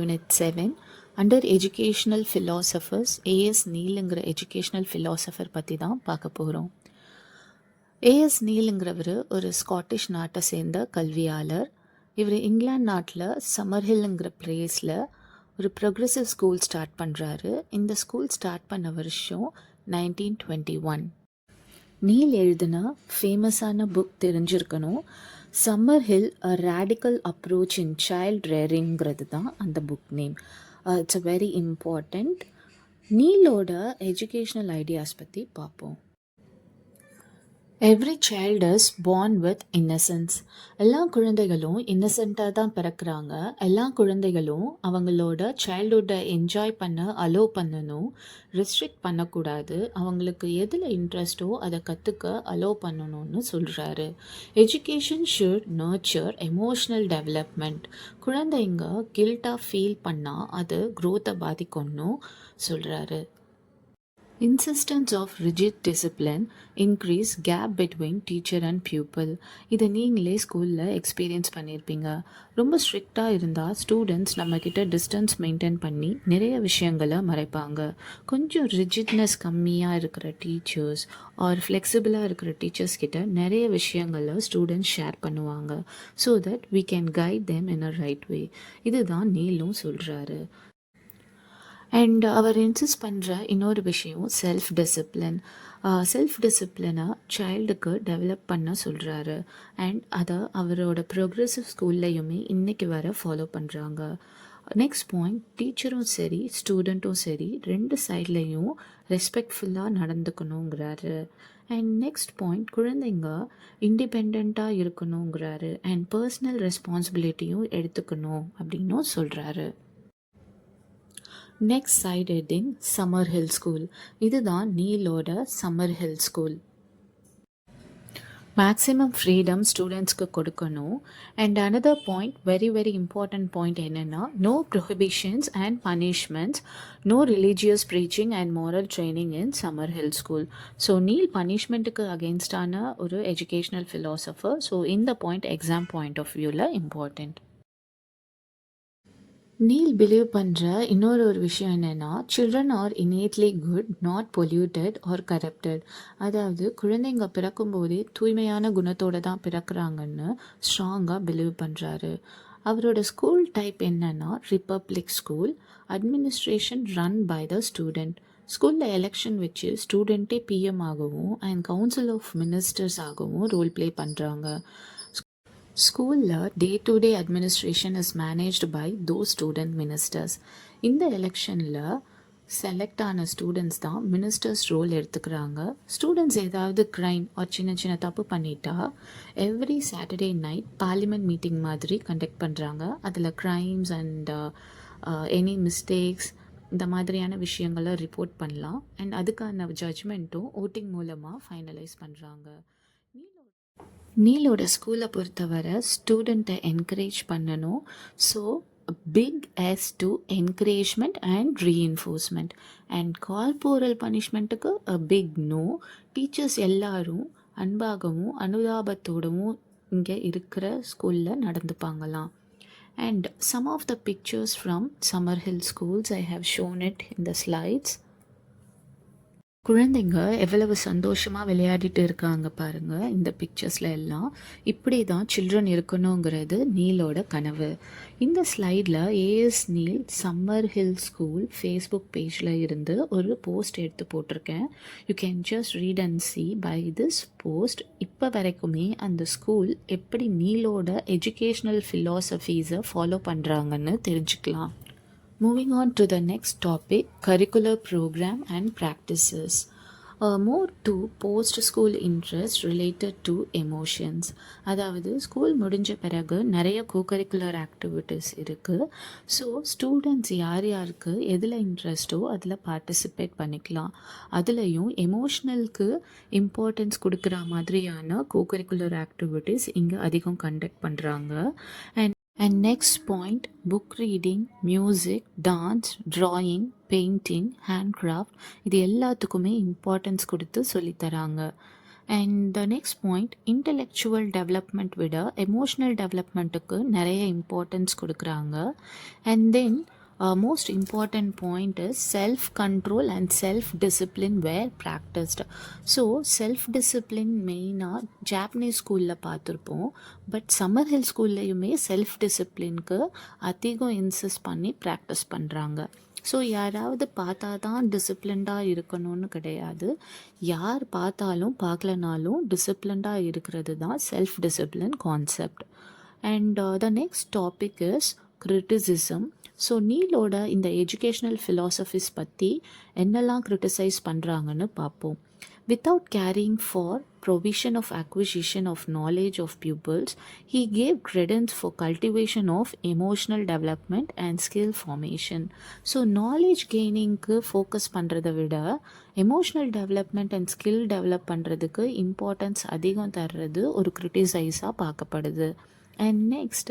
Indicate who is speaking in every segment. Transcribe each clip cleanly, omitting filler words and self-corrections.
Speaker 1: Unit 7 under educational philosophers A.S. நீலுங்கிற educational philosopher பற்றி தான் பார்க்க போகிறோம். ஏஎஸ் நீலுங்கிறவர் ஒரு ஸ்காட்டிஷ் நாட்டை சேர்ந்த கல்வியாளர். இவர் இங்கிலாந்து நாட்டில் சம்மர்ஹில்ங்கிற பிளேஸில் ஒரு ப்ரொக்ரெசிவ் ஸ்கூல் ஸ்டார்ட் பண்ணுறாரு. இந்த ஸ்கூல் ஸ்டார்ட் பண்ண வருஷம் 1921. நீல் எழுதின ஃபேமஸான புக் தெரிஞ்சிருக்கணும். Summerhill a radical approach in child ரேரிங்கிறது தான் அந்த book name. It's a very important. நீலோட எஜுகேஷ்னல் ஐடியாஸ் பற்றி பார்ப்போம். Every child is born with innocence. எல்லா குழந்தைகளும் இன்னசென்ட்டாக தான் பிறக்கிறாங்க. எல்லா குழந்தைகளும் அவங்களோட சைல்ட்ஹுட்டை என்ஜாய் பண்ண அலோவ் பண்ணணும், ரெஸ்ட்ரிக்ட் பண்ணக்கூடாது. அவங்களுக்கு எதில் இன்ட்ரெஸ்ட்டோ அதை கற்றுக்க அலோவ் பண்ணணும்னு சொல்கிறாரு. Education should nurture emotional development. குழந்தைங்க கில்ட்டாக ஃபீல் பண்ணால் அது க்ரோத்தை பாதிக்கணும்னு சொல்கிறாரு. Insistence of rigid discipline increase gap between teacher and pupil. இதை நீங்களே ஸ்கூலில் எக்ஸ்பீரியன்ஸ் பண்ணியிருப்பீங்க. ரொம்ப ஸ்ட்ரிக்டாக இருந்தால் ஸ்டூடெண்ட்ஸ் நம்மக்கிட்ட டிஸ்டன்ஸ் மெயின்டைன் பண்ணி நிறைய விஷயங்களை மறைப்பாங்க. கொஞ்சம் ரிஜிட்னஸ் கம்மியாக இருக்கிற டீச்சர்ஸ் ஆர் ஃப்ளெக்சிபிளாக இருக்கிற டீச்சர்ஸ் கிட்ட நிறைய விஷயங்களை ஸ்டூடெண்ட்ஸ் ஷேர் பண்ணுவாங்க. So that we can guide them in a right way. இதுதான் நீலும் சொல்கிறாரு. அண்ட் அவர் இன்சிஸ்ட் பண்ணுற இன்னொரு விஷயம் செல்ஃப் டிசிப்ளின். செல்ஃப் டிசிப்ளினை சைல்டுக்கு டெவலப் பண்ண சொல்கிறாரு. அண்ட் அதை அவரோட ப்ரோக்ரெசிவ் ஸ்கூல்லையுமே இன்றைக்கி வர ஃபாலோ பண்ணுறாங்க. நெக்ஸ்ட் பாயிண்ட், டீச்சரும் சரி ஸ்டூடெண்ட்டும் சரி ரெண்டு சைட்லேயும் ரெஸ்பெக்ட்ஃபுல்லாக நடந்துக்கணுங்கிறாரு. அண்ட் நெக்ஸ்ட் பாயிண்ட், குழந்தைங்க இண்டிபெண்ட்டாக இருக்கணுங்கிறாரு. அண்ட் பர்சனல் ரெஸ்பான்சிபிலிட்டியும் எடுத்துக்கணும் அப்படின்னும் சொல்கிறாரு. Next side heading Summerhill school. இதுதான் நீலோட சம்மர்ஹில் ஸ்கூல். மேக்ஸிமம் ஃப்ரீடம் ஸ்டூடெண்ட்ஸ்க்கு கொடுக்கணும். And another point, very important point என்னென்னா, no prohibitions and punishments, no religious preaching and moral training in Summerhill school. So Neill பனிஷ்மெண்ட்டுக்கு அகெயின்ஸ்டான ஒரு எஜுகேஷ்னல் ஃபிலாசபர். ஸோ இந்த point exam point of வியூவில் important. Neill believe பண்ணுற இன்னொரு விஷயம் என்னென்னா, children are innately good, not polluted or corrupted. அதாவது குழந்தைங்க பிறக்கும்போதே தூய்மையான குணத்தோடு தான் பிறக்கிறாங்கன்னு ஸ்ட்ராங்காக பிலீவ் பண்ணுறாரு. அவரோட ஸ்கூல் டைப் என்னென்னா republic school. Administration run by the student. ஸ்கூலில் எலெக்ஷன் வச்சு ஸ்டூடெண்ட்டே பிஎம் ஆகவும் அண்ட் கவுன்சில் ஆஃப் மினிஸ்டர்ஸ் ஆகவும் ரோல் ப்ளே பண்ணுறாங்க. ஸ்கூலில் day to day administration is managed by those student ministers. இந்த எலெக்ஷனில் செலக்ட் ஆன ஸ்டூடெண்ட்ஸ் தான் மினிஸ்டர்ஸ் ரோல் எடுத்துக்கிறாங்க. ஸ்டூடெண்ட்ஸ் ஏதாவது க்ரைம் ஒரு சின்ன தப்பு பண்ணிட்டா every Saturday night parliament meeting மாதிரி கண்டக்ட் பண்ணுறாங்க. அதில் க்ரைம்ஸ் அண்ட் எனி மிஸ்டேக்ஸ் இந்த மாதிரியான விஷயங்களை ரிப்போர்ட் பண்ணலாம். அண்ட் அதுக்கான ஜட்ஜ்மெண்ட்டும் ஓட்டிங் மூலமாக ஃபைனலைஸ் பண்ணுறாங்க. நீலோட ஸ்கூலை பொறுத்தவரை ஸ்டூடெண்ட்டை என்கரேஜ் பண்ணணும். So big yes to encouragement and reinforcement. And corporal பனிஷ்மெண்ட்டுக்கு அ பிக் நோ. டீச்சர்ஸ் எல்லாரும் அன்பாகவும் அனுதாபத்தோடவும் இங்கே இருக்கிற ஸ்கூலில் நடந்துப்பாங்களாம். And some of the pictures from Summerhill schools I have shown it in the slides. குழந்தைங்க எவ்வளவு சந்தோஷமாக விளையாடிட்டு இருக்காங்க பாருங்கள் இந்த பிக்சர்ஸில் எல்லாம். இப்படி தான் சில்ட்ரன் இருக்கணுங்கிறது நீலோட கனவு. இந்த ஸ்லைடில் A S Neill Summerhill school Facebook பேஜில் இருந்து ஒரு போஸ்ட் எடுத்து போட்டிருக்கேன். You can just read and see by this post. இப்போ வரைக்குமே அந்த ஸ்கூல் எப்படி நீலோட எஜுகேஷ்னல் ஃபிலாசபிஸை ஃபாலோ பண்ணுறாங்கன்னு தெரிஞ்சுக்கலாம். Moving on to the next topic, curricular program and practices. More to post-school interest related to emotions. அதாவது ஸ்கூல் முடிஞ்ச பிறகு நிறைய கோகரிக்குலர் ஆக்டிவிட்டீஸ் இருக்குது. ஸோ ஸ்டூடெண்ட்ஸ் யாருக்கு எதில் இன்ட்ரெஸ்ட்டோ அதில் பார்ட்டிசிபேட் பண்ணிக்கலாம். அதுலேயும் எமோஷ்னலுக்கு இம்பார்ட்டன்ஸ் கொடுக்குற மாதிரியான கோகரிக்குலர் ஆக்டிவிட்டீஸ் இங்கே அதிகம் கண்டக்ட் பண்ணுறாங்க. And next point, book reading, music, dance, drawing, painting, handcraft இது எல்லாத்துக்குமே இம்பார்ட்டன்ஸ் கொடுத்து சொல்லித்தராங்க. And the next point, intellectual development விட எமோஷ்னல் டெவலப்மெண்ட்டுக்கு நிறைய இம்பார்ட்டன்ஸ் கொடுக்குறாங்க. And then most important point is self control and self discipline were practised. So self discipline மெயினாக Japanese ஸ்கூலில் பார்த்துருப்போம். பட் சம்மர் ஹில் ஸ்கூல்லையுமே செல்ஃப் டிசிப்ளின்க்கு அதிகம் இன்சிஸ்ட் பண்ணி ப்ராக்டிஸ் பண்ணுறாங்க. ஸோ யாராவது பார்த்தா தான் டிசிப்ளின்டாக இருக்கணும்னு கிடையாது. யார் பார்த்தாலும் பார்க்கலனாலும் டிசிப்ளின்டாக இருக்கிறது தான் self discipline concept. And the next topic is criticism. So நீலோட இந்த எஜுகேஷ்னல் ஃபிலாசபிஸ் பற்றி என்னெல்லாம் கிரிட்டிசைஸ் பண்ணுறாங்கன்னு பார்ப்போம். Without caring for provision of acquisition of knowledge of pupils, he gave credence for cultivation of emotional development and skill formation. So knowledge gainingக்கு focus பண்ணுறதை விட emotional development and skill develop பண்ணுறதுக்கு importance அதிகம் தர்றது ஒரு கிரிட்டிசைஸாக பார்க்கப்படுது. And next,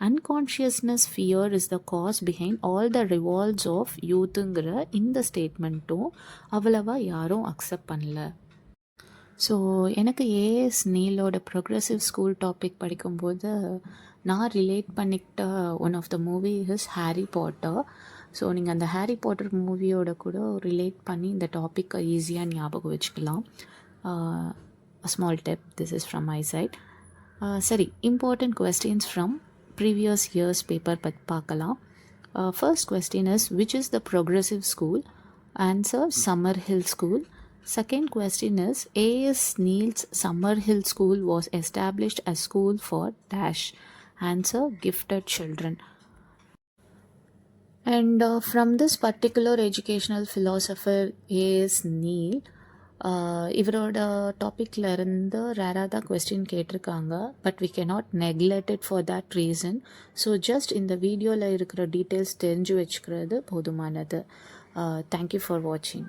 Speaker 1: unconsciousness fear is the cause behind all the revolts of youthங்கிற இந்த ஸ்டேட்மெண்ட்டும் அவ்வளவா யாரும் அக்செப்ட் பண்ணல. ஸோ எனக்கு ஏஎஸ் நீலோட ப்ரொக்ரெசிவ் ஸ்கூல் டாபிக் படிக்கும்போது நான் ரிலேட் பண்ணிக்கிட்ட one of the movie is Harry Potter. So நீங்கள் அந்த ஹாரி பாட்டர் மூவியோட கூட ரிலேட் பண்ணி இந்த டாப்பிக்கை ஈஸியாக ஞாபகம் வச்சுக்கலாம். Small tip, this is from my side. சரி, important questions from previous years paper பார்க்கலாம். First question is, which is the progressive school? Answer, Summerhill school. Second question is, A.S. Neal's Summer Hill School was established as school for dash. Answer, gifted children. And from this particular educational philosopher A.S. Neal, இவரோட டாப்பிக்கில் இருந்து ரேராக தான் question கேட்டிருக்காங்க. But we cannot neglect it for that reason. So just இந்த வீடியோவில் இருக்கிற details தெரிஞ்சு வச்சுக்கிறது போதுமானது. தேங்க்யூ ஃபார் வாட்சிங்.